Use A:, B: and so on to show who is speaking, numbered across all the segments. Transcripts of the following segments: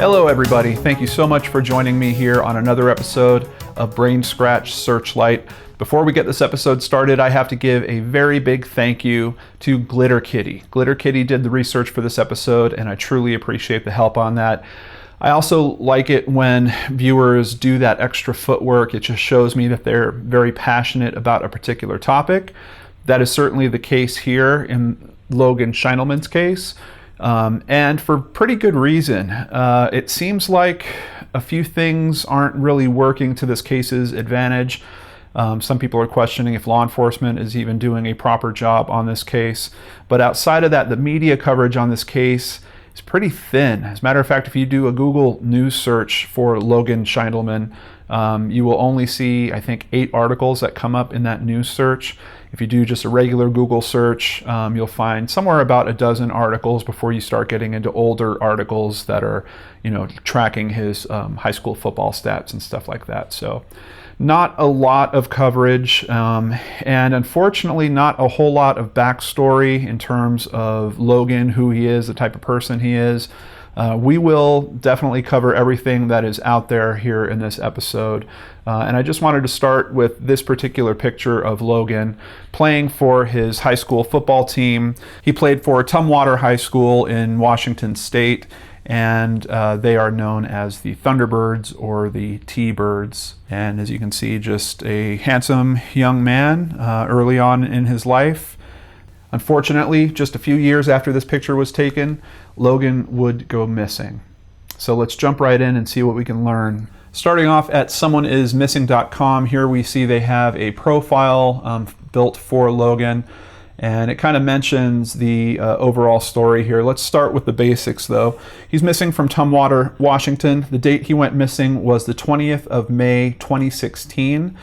A: Hello everybody, thank you so much for joining me here on another episode of BrainScratch Searchlight. Before we get this episode started, I have to give a very big thank you to Glitter Kitty. Glitter Kitty did the research for this episode and I truly appreciate the help on that. I also like it when viewers do that extra footwork. It just shows me that they're very passionate about a particular topic. That is certainly the case here in Logan Schiendelman's case. And for pretty good reason. It seems like a few things aren't really working to this case's advantage. Some people are questioning if law enforcement is even doing a proper job on this case. But outside of that, the media coverage on this case is pretty thin. As a matter of fact, if you do a Google News search for Logan Schiendelman, you will only see, I think, 8 articles that come up in that news search. If you do just a regular Google search, you'll find somewhere about a dozen articles before you start getting into older articles that are, tracking his high school football stats and stuff like that. So not a lot of coverage, and unfortunately not a whole lot of backstory in terms of Logan, who he is, the type of person he is. We will definitely cover everything that is out there here in this episode. And I just wanted to start with this particular picture of Logan playing for his high school football team. He played for Tumwater High School in Washington State, and they are known as the Thunderbirds or the T-Birds. And as you can see, just a handsome young man early on in his life. Unfortunately, just a few years after this picture was taken, Logan would go missing. So let's jump right in and see what we can learn. Starting off at someoneismissing.com, here we see they have a profile built for Logan, and it kind of mentions the overall story here. Let's start with the basics though. He's missing from Tumwater, Washington. The date he went missing was the 20th of May, 2016.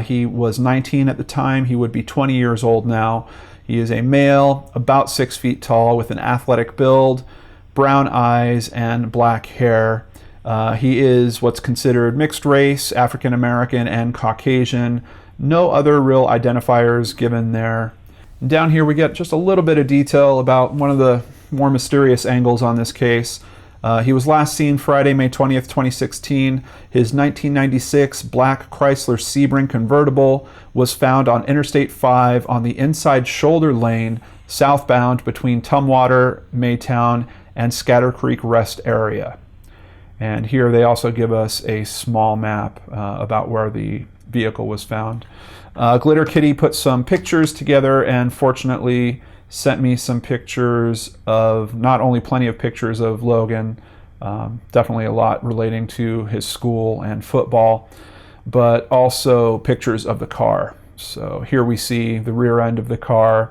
A: He was 19 at the time. He would be 20 years old now. He is a male, about 6 feet tall, with an athletic build, brown eyes, and black hair. He is what's considered mixed race, African American, and Caucasian. No other real identifiers given there. And down here we get just a little bit of detail about one of the more mysterious angles on this case. He was last seen Friday, May 20th, 2016. His 1996 black Chrysler Sebring convertible was found on Interstate 5 on the inside shoulder lane, southbound between Tumwater, Maytown, and Scatter Creek Rest area. And here they also give us a small map about where the vehicle was found. Glitter Kitty put some pictures together and fortunately sent me some pictures of, not only plenty of pictures of Logan, definitely a lot relating to his school and football, but also pictures of the car. So here we see the rear end of the car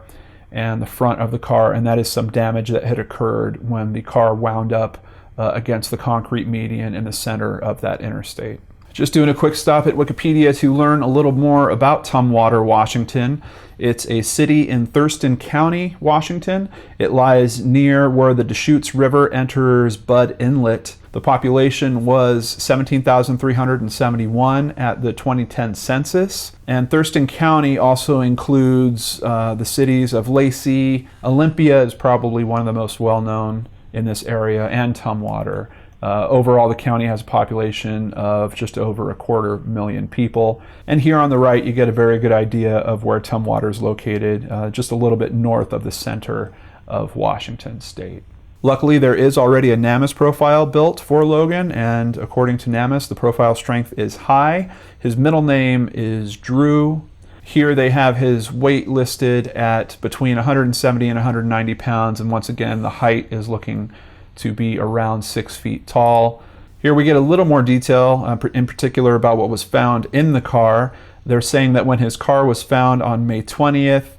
A: and the front of the car, and that is some damage that had occurred when the car wound up against the concrete median in the center of that interstate. Just doing a quick stop at Wikipedia to learn a little more about Tumwater, Washington. It's a city in Thurston County, Washington. It lies near where the Deschutes River enters Budd Inlet. The population was 17,371 at the 2010 census. And Thurston County also includes the cities of Lacey. Olympia is probably one of the most well-known in this area, and Tumwater. Overall, the county has a population of just over 250,000 people. And here on the right, you get a very good idea of where Tumwater is located, just a little bit north of the center of Washington State. Luckily, there is already a NAMUS profile built for Logan, and according to NAMUS, the profile strength is high. His middle name is Drew. Here they have his weight listed at between 170 and 190 pounds, and once again, the height is looking to be around 6 feet tall. Here we get a little more detail, in particular about what was found in the car. They're saying that when his car was found on May 20th,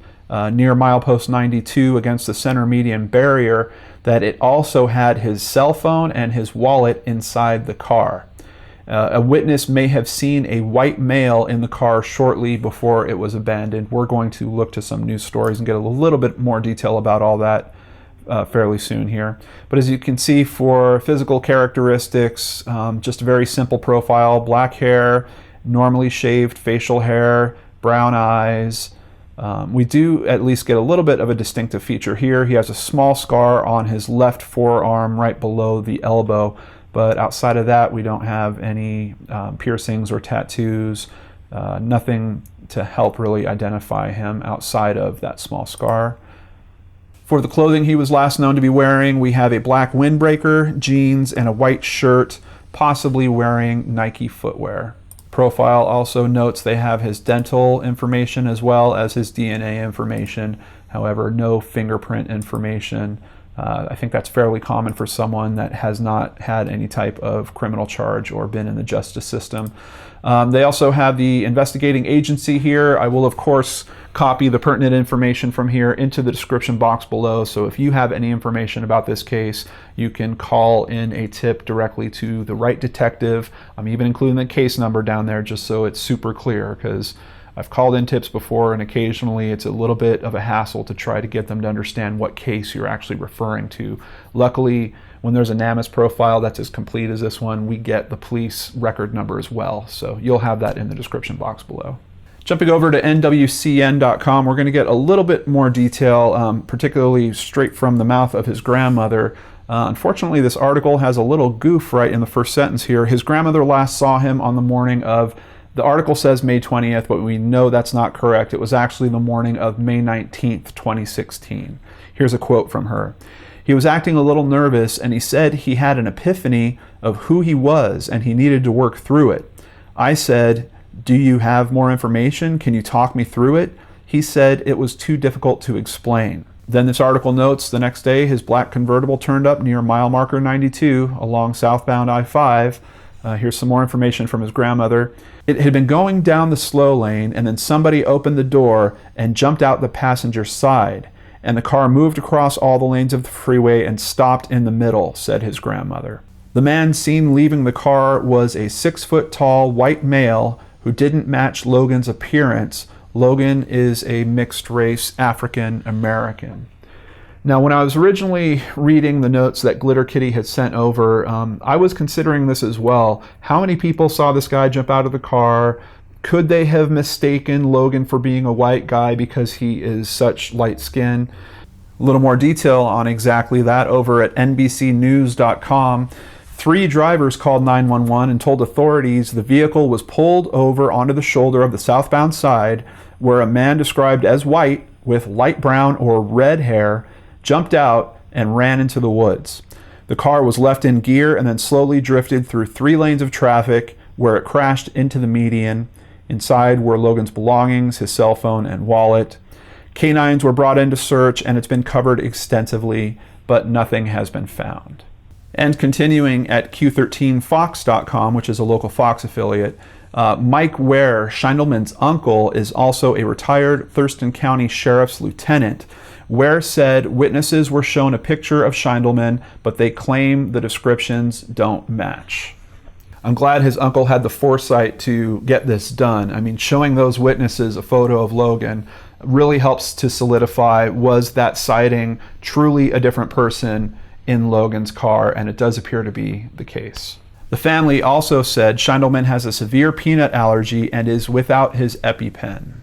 A: near milepost 92 against the center median barrier, that it also had his cell phone and his wallet inside the car. A witness may have seen a white male in the car shortly before it was abandoned. We're going to look to some news stories and get a little bit more detail about all that fairly soon here. But as you can see, for physical characteristics, just a very simple profile: black hair, normally shaved facial hair, brown eyes. We do at least get a little bit of a distinctive feature here. He has a small scar on his left forearm right below the elbow. but outside of that, we don't have any piercings or tattoos, nothing to help really identify him outside of that small scar. For the clothing he was last known to be wearing, we have a black windbreaker, jeans, and a white shirt, possibly wearing Nike footwear. Profile also notes they have his dental information as well as his DNA information, however, no fingerprint information. I think that's fairly common for someone that has not had any type of criminal charge or been in the justice system. They also have the investigating agency here. I will, of course, copy the pertinent information from here into the description box below. So if you have any information about this case, you can call in a tip directly to the right detective. I'm even including the case number down there just so it's super clear, because I've called in tips before and occasionally it's a little bit of a hassle to try to get them to understand what case you're actually referring to. Luckily, when there's a NAMUS profile that's as complete as this one, we get the police record number as well. So you'll have that in the description box below. Jumping over to NWCN.com, we're going to get a little bit more detail, particularly straight from the mouth of his grandmother. Unfortunately, this article has a little goof right in the first sentence here. His grandmother last saw him on the morning of, the article says May 20th, but we know that's not correct. It was actually the morning of May 19th, 2016. Here's a quote from her. He was acting a little nervous and he said he had an epiphany of who he was and he needed to work through it. I said, "Do you have more information? Can you talk me through it?" He said it was too difficult to explain. Then this article notes the next day his black convertible turned up near mile marker 92 along southbound I-5. Here's some more information from his grandmother. It had been going down the slow lane and then somebody opened the door and jumped out the passenger side. And the car moved across all the lanes of the freeway and stopped in the middle, said his grandmother. The man seen leaving the car was a 6-foot-tall white male who didn't match Logan's appearance. Logan is a mixed-race African-American. Now, when I was originally reading the notes that Glitter Kitty had sent over, I was considering this as well. How many people saw this guy jump out of the car? Could they have mistaken Logan for being a white guy because he is such light skin? A little more detail on exactly that over at NBCnews.com. 3 drivers called 911 and told authorities the vehicle was pulled over onto the shoulder of the southbound side where a man described as white with light brown or red hair jumped out and ran into the woods. The car was left in gear and then slowly drifted through 3 lanes of traffic where it crashed into the median. Inside were Logan's belongings, his cell phone, and wallet. Canines were brought in to search, and it's been covered extensively, but nothing has been found. And continuing at Q13Fox.com, which is a local Fox affiliate, Mike Ware, Schiendelman's uncle, is also a retired Thurston County Sheriff's lieutenant. Ware said witnesses were shown a picture of Schiendelman, but they claim the descriptions don't match. I'm glad his uncle had the foresight to get this done. I mean, showing those witnesses a photo of Logan really helps to solidify, was that sighting truly a different person in Logan's car, and it does appear to be the case. The family also said Schiendelman has a severe peanut allergy and is without his EpiPen.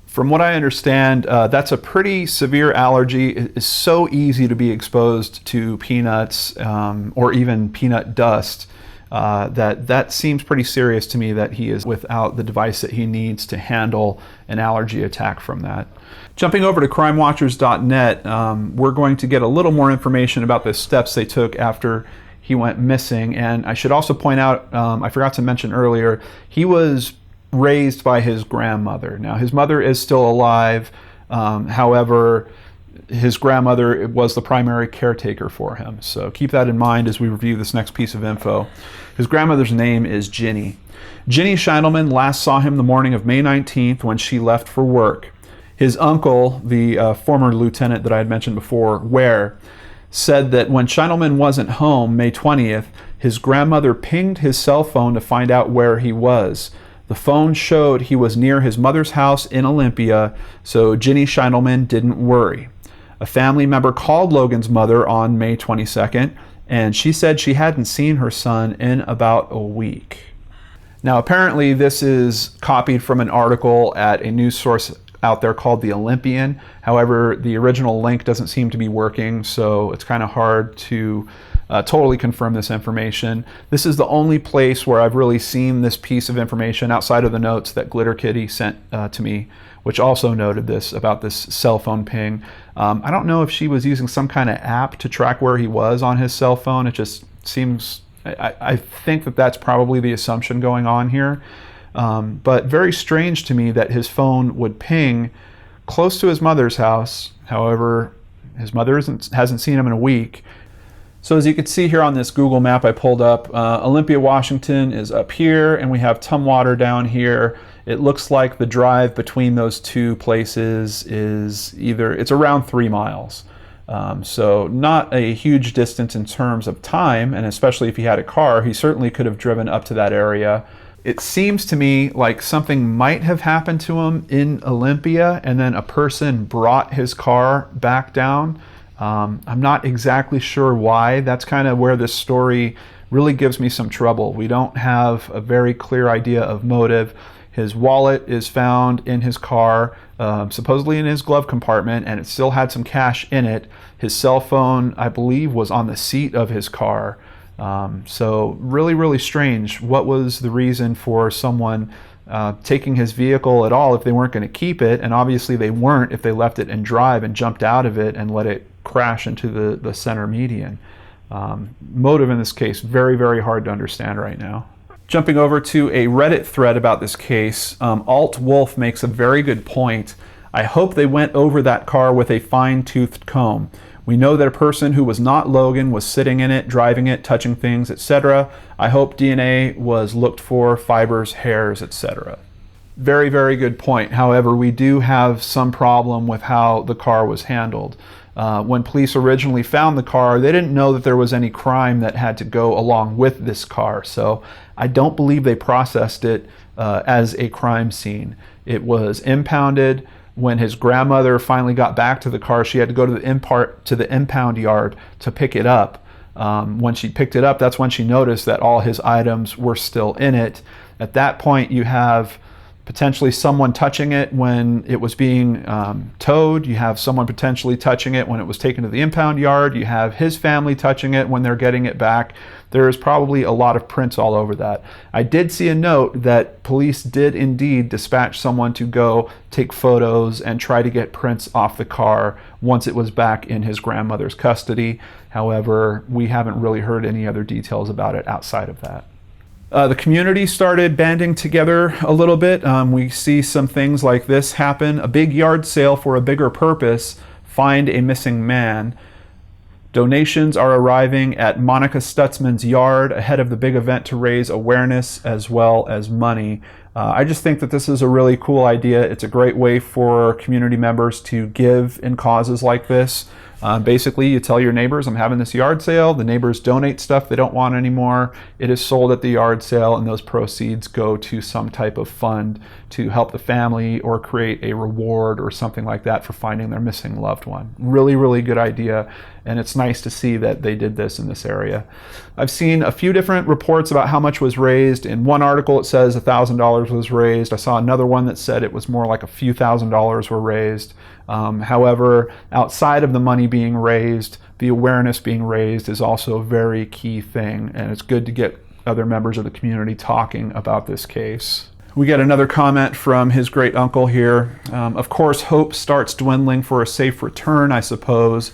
A: From what I understand, that's a pretty severe allergy. It's so easy to be exposed to peanuts or even peanut dust. That seems pretty serious to me that he is without the device that he needs to handle an allergy attack from that. Jumping over to crimewatchers.net, we're going to get a little more information about the steps they took after he went missing. And I should also point out, I forgot to mention earlier, he was raised by his grandmother. Now, his mother is still alive. However, his grandmother was the primary caretaker for him. So keep that in mind as we review this next piece of info. His grandmother's name is Ginny. Ginny Schiendelman last saw him the morning of May 19th when she left for work. His uncle, the former lieutenant that I had mentioned before, Ware, said that when Schiendelman wasn't home May 20th, his grandmother pinged his cell phone to find out where he was. The phone showed he was near his mother's house in Olympia, so Ginny Schiendelman didn't worry. A family member called Logan's mother on May 22nd, and she said she hadn't seen her son in about a week. Now, apparently this is copied from an article at a news source out there called the Olympian. However, the original link doesn't seem to be working, so it's kind of hard to totally confirm this information. This is the only place where I've really seen this piece of information outside of the notes that Glitter Kitty sent to me, which also noted this about this cell phone ping. I don't know if she was using some kind of app to track where he was on his cell phone. It just seems, I think that that's probably the assumption going on here. But very strange to me that his phone would ping close to his mother's house. However, his mother hasn't seen him in a week. So as you can see here on this Google map I pulled up, Olympia, Washington is up here, and we have Tumwater down here. It looks like the drive between those two places is it's around 3 miles. So not a huge distance in terms of time, and especially if he had a car, he certainly could have driven up to that area. It seems to me like something might have happened to him in Olympia, and then a person brought his car back down. I'm not exactly sure why. That's kind of where this story really gives me some trouble. We don't have a very clear idea of motive. His wallet is found in his car, supposedly in his glove compartment, and it still had some cash in it. His cell phone, I believe, was on the seat of his car. So really, really strange. What was the reason for someone taking his vehicle at all if they weren't going to keep it? And obviously they weren't if they left it in drive and jumped out of it and let it crash into the center median. Motive in this case, very, very hard to understand right now. Jumping over to a Reddit thread about this case, Alt Wolf makes a very good point. I hope they went over that car with a fine-toothed comb. We know that a person who was not Logan was sitting in it, driving it, touching things, etc. I hope DNA was looked for, fibers, hairs, etc. Very, very good point. However, we do have some problem with how the car was handled. When police originally found the car, they didn't know that there was any crime that had to go along with this car. So I don't believe they processed it as a crime scene. It was impounded. When his grandmother finally got back to the car, she had to go to the impound yard to pick it up. When she picked it up, that's when she noticed that all his items were still in it. At that point, you have potentially someone touching it when it was being towed. You have someone potentially touching it when it was taken to the impound yard. You have his family touching it when they're getting it back. There is probably a lot of prints all over that. I did see a note that police did indeed dispatch someone to go take photos and try to get prints off the car once it was back in his grandmother's custody. However, we haven't really heard any other details about it outside of that. The community started banding together a little bit. We see some things like this happen. A big yard sale for a bigger purpose. Find a missing man. Donations are arriving at Monica Stutzman's yard ahead of the big event to raise awareness as well as money. I just think that this is a really cool idea. It's a great way for community members to give in causes like this. Basically, you tell your neighbors, I'm having this yard sale. The neighbors donate stuff they don't want anymore. It is sold at the yard sale, and those proceeds go to some type of fund to help the family or create a reward or something like that for finding their missing loved one. Really, really good idea, and it's nice to see that they did this in this area. I've seen a few different reports about how much was raised. In one article, it says $1,000 was raised. I saw another one that said it was more like a few $1,000s were raised. However, outside of the money being raised, the awareness being raised is also a very key thing, and it's good to get other members of the community talking about this case. We get another comment from his great uncle here. Of course, hope starts dwindling for a safe return, I suppose,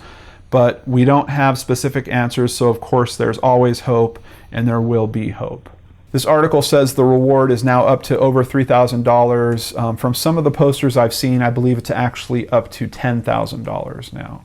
A: but we don't have specific answers, so of course there's always hope, and there will be hope. This article says the reward is now up to over $3,000. From some of the posters I've seen, I believe it's actually up to $10,000 now.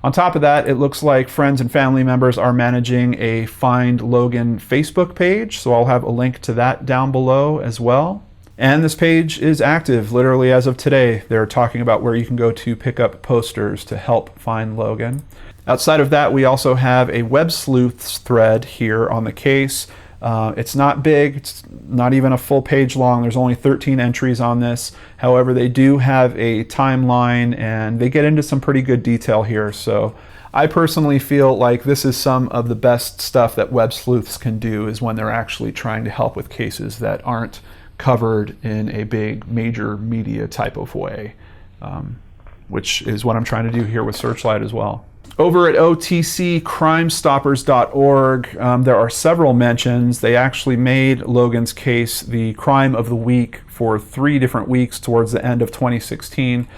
A: On top of that, it looks like friends and family members are managing a Find Logan Facebook page, so I'll have a link to that down below as well. And this page is active literally as of today. They're talking about where you can go to pick up posters to help find Logan. Outside of that, we also have a WebSleuths thread here on the case. It's not big, it's not even a full page long. There's only 13 entries on this. However, they do have a timeline and they get into some pretty good detail here. So I personally feel like this is some of the best stuff that WebSleuths can do, is when they're actually trying to help with cases that aren't covered in a big major media type of way, which is what I'm trying to do here with Searchlight as well. Over at OTCCrimeStoppers.org, there are several mentions. They actually made Logan's case the crime of the week for 3 different weeks towards the end of 2016.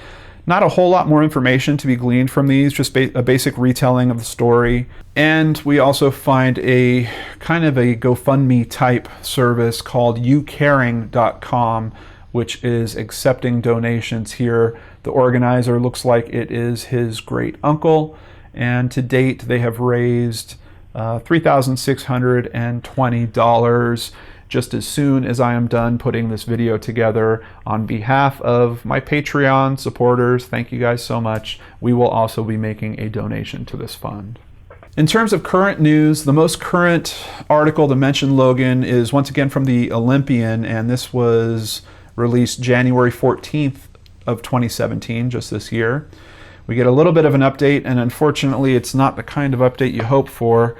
A: Not a whole lot more information to be gleaned from these, just a basic retelling of the story. And we also find a kind of a GoFundMe type service called youcaring.com, which is accepting donations here. The organizer looks like it is his great uncle. And to date, they have raised $3,620 just as soon as I am done putting this video together. On behalf of my Patreon supporters, thank you guys so much. We will also be making a donation to this fund. In terms of current news, the most current article to mention Logan is once again from the Olympian, and this was released January 14th of 2017, just this year. We get a little bit of an update, and unfortunately it's not the kind of update you hope for.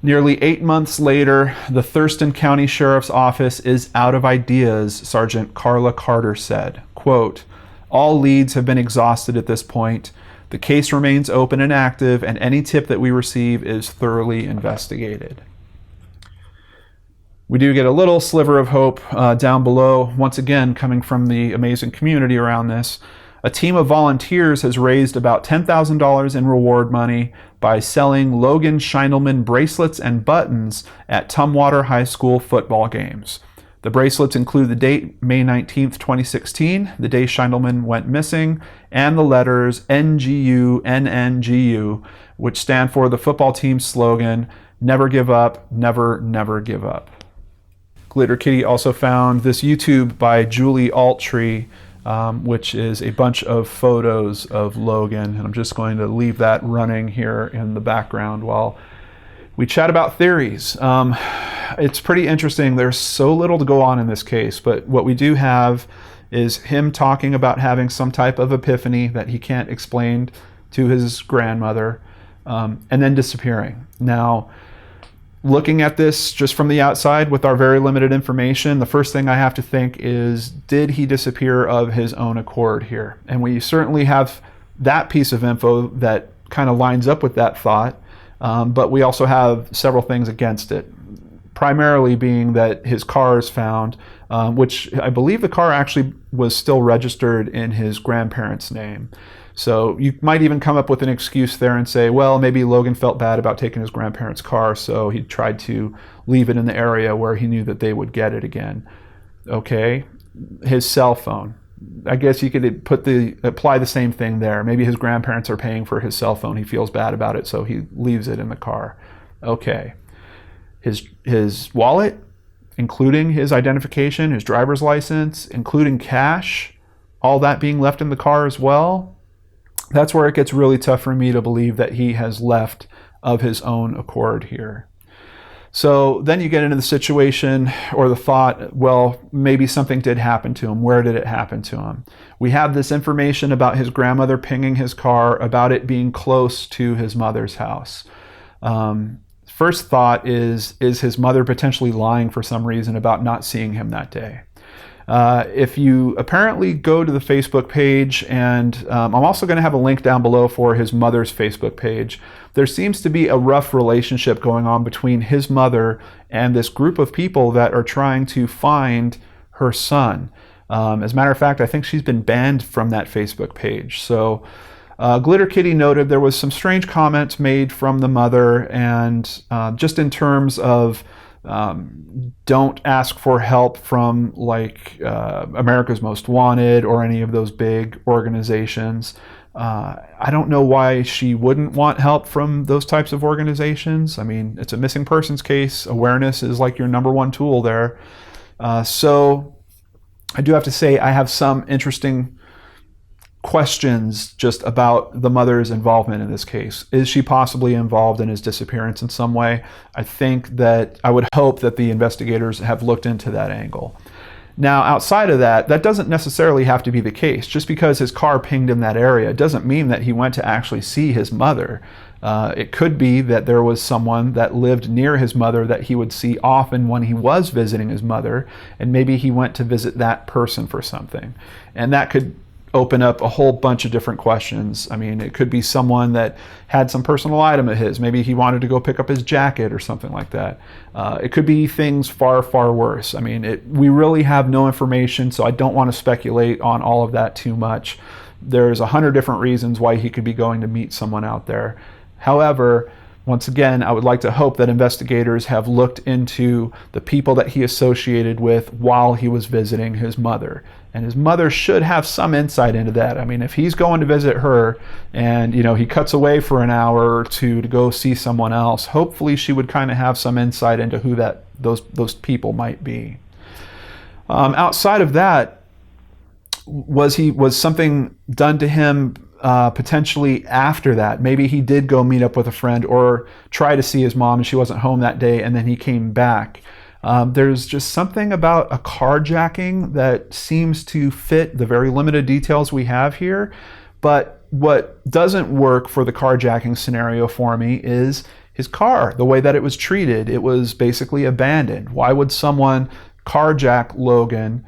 A: Nearly 8 months later, the Thurston County Sheriff's Office is out of ideas, Sergeant Carla Carter said. Quote, "All leads have been exhausted at this point. The case remains open and active, and any tip that we receive is thoroughly investigated." We do get a little sliver of hope down below, once again coming from the amazing community around this. A team of volunteers has raised about $10,000 in reward money by selling Logan Schiendelman bracelets and buttons at Tumwater High School football games. The bracelets include the date May 19th, 2016, the day Schiendelman went missing, and the letters NGU, NNGU, which stand for the football team's slogan, "Never give up, never, never give up." Glitter Kitty also found this YouTube by Julie Alttree, which is a bunch of photos of Logan. And I'm just going to leave that running here in the background while we chat about theories. It's pretty interesting. There's so little to go on in this case, but what we do have is him talking about having some type of epiphany that he can't explain to his grandmother, and then disappearing. Now, looking at this just from the outside with our very limited information, the first thing I have to think is, did he disappear of his own accord here? And we certainly have that piece of info that kind of lines up with that thought, but we also have several things against it. Primarily being that his car is found, which I believe the car actually was still registered in his grandparents' name. So you might even come up with an excuse there and say, well, maybe Logan felt bad about taking his grandparents' car, so he tried to leave it in the area where he knew that they would get it again. Okay, his cell phone. I guess you could apply the same thing there. Maybe his grandparents are paying for his cell phone. He feels bad about it, so he leaves it in the car. Okay. His wallet, including his identification, his driver's license, including cash, all that being left in the car as well. That's where it gets really tough for me to believe that he has left of his own accord here. So then you get into the situation or the thought, well, maybe something did happen to him. Where did it happen to him? We have this information about his grandmother pinging his car, about it being close to his mother's house. First thought is his mother potentially lying for some reason about not seeing him that day? If you apparently go to the Facebook page, and I'm also going to have a link down below for his mother's Facebook page, there seems to be a rough relationship going on between his mother and this group of people that are trying to find her son. As a matter of fact, I think she's been banned from that Facebook page. So Glitter Kitty noted there was some strange comments made from the mother, and just in terms of don't ask for help from like America's Most Wanted or any of those big organizations. I don't know why she wouldn't want help from those types of organizations. I mean, it's a missing persons case. Awareness is like your #1 tool there. So I do have to say I have some interesting questions just about the mother's involvement in this case. Is she possibly involved in his disappearance in some way? I would hope that the investigators have looked into that angle. Now, outside of that, that doesn't necessarily have to be the case. Just because his car pinged in that area doesn't mean that he went to actually see his mother. It could be that there was someone that lived near his mother that he would see often when he was visiting his mother, and maybe he went to visit that person for something. And that could open up a whole bunch of different questions. I mean, it could be someone that had some personal item of his. Maybe he wanted to go pick up his jacket or something like that. It could be things far, far worse. I mean, we really have no information, so I don't want to speculate on all of that too much. There's 100 different reasons why he could be going to meet someone out there. However, once again, I would like to hope that investigators have looked into the people that he associated with while he was visiting his mother. And his mother should have some insight into that. I mean, if he's going to visit her and, he cuts away for an hour or two to go see someone else, hopefully she would kind of have some insight into who those people might be. Outside of that, was something done to him potentially after that? Maybe he did go meet up with a friend or try to see his mom and she wasn't home that day, and then he came back. There's just something about a carjacking that seems to fit the very limited details we have here. But what doesn't work for the carjacking scenario for me is his car, the way that it was treated. It was basically abandoned. Why would someone carjack Logan,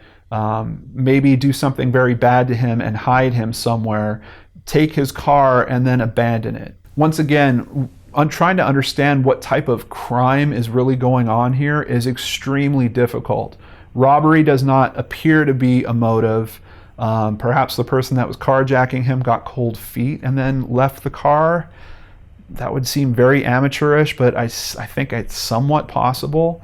A: maybe do something very bad to him and hide him somewhere, take his car and then abandon it? Once again, trying to understand what type of crime is really going on here is extremely difficult. Robbery does not appear to be a motive. Perhaps the person that was carjacking him got cold feet and then left the car. That would seem very amateurish, but I think it's somewhat possible.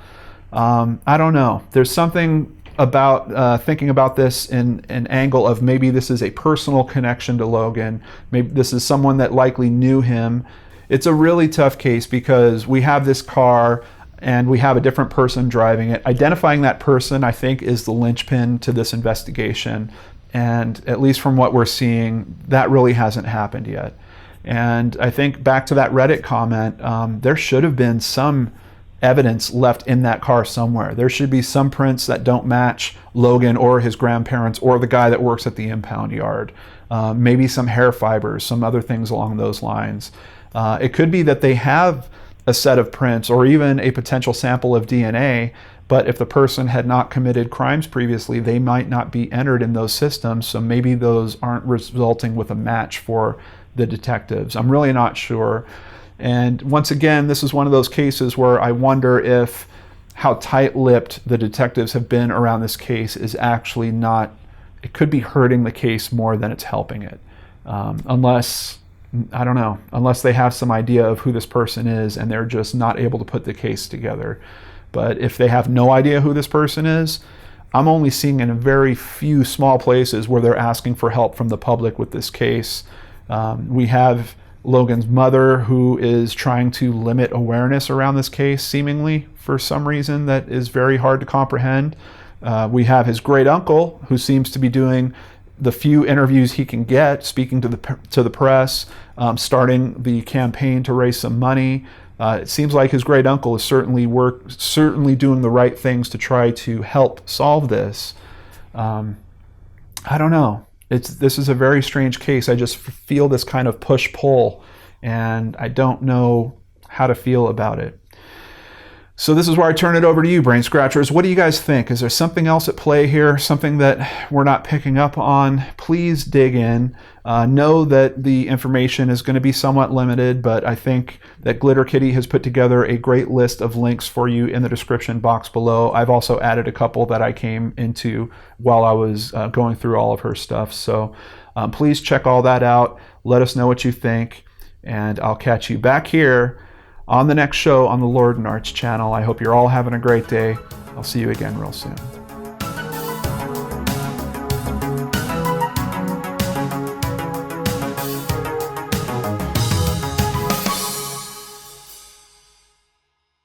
A: I don't know. There's something about thinking about this in an angle of maybe this is a personal connection to Logan. Maybe this is someone that likely knew him. It's a really tough case because we have this car and we have a different person driving it. Identifying that person, I think, is the linchpin to this investigation. And at least from what we're seeing, that really hasn't happened yet. And I think back to that Reddit comment, there should have been some evidence left in that car somewhere. There should be some prints that don't match Logan or his grandparents or the guy that works at the impound yard. Maybe some hair fibers, some other things along those lines. It could be that they have a set of prints or even a potential sample of DNA, but if the person had not committed crimes previously, they might not be entered in those systems, so maybe those aren't resulting with a match for the detectives. I'm really not sure. And once again, this is one of those cases where I wonder if how tight-lipped the detectives have been around this case is actually not, it could be hurting the case more than it's helping it. Unless they have some idea of who this person is and they're just not able to put the case together. But if they have no idea who this person is, I'm only seeing in a very few small places where they're asking for help from the public with this case. We have Logan's mother, who is trying to limit awareness around this case, seemingly for some reason that is very hard to comprehend. We have his great uncle, who seems to be doing the few interviews he can get, speaking to the press, starting the campaign to raise some money. It seems like his great uncle is certainly doing the right things to try to help solve this. I don't know. This is a very strange case. I just feel this kind of push-pull, and I don't know how to feel about it. So this is where I turn it over to you, Brain Scratchers. What do you guys think? Is there something else at play here? Something that we're not picking up on? Please dig in. Know that the information is going to be somewhat limited, but I think that Glitter Kitty has put together a great list of links for you in the description box below. I've also added a couple that I came into while I was going through all of her stuff. So please check all that out. Let us know what you think, and I'll catch you back here on the next show on the Lord and Arch channel. I hope you're all having a great day. I'll see you again real soon.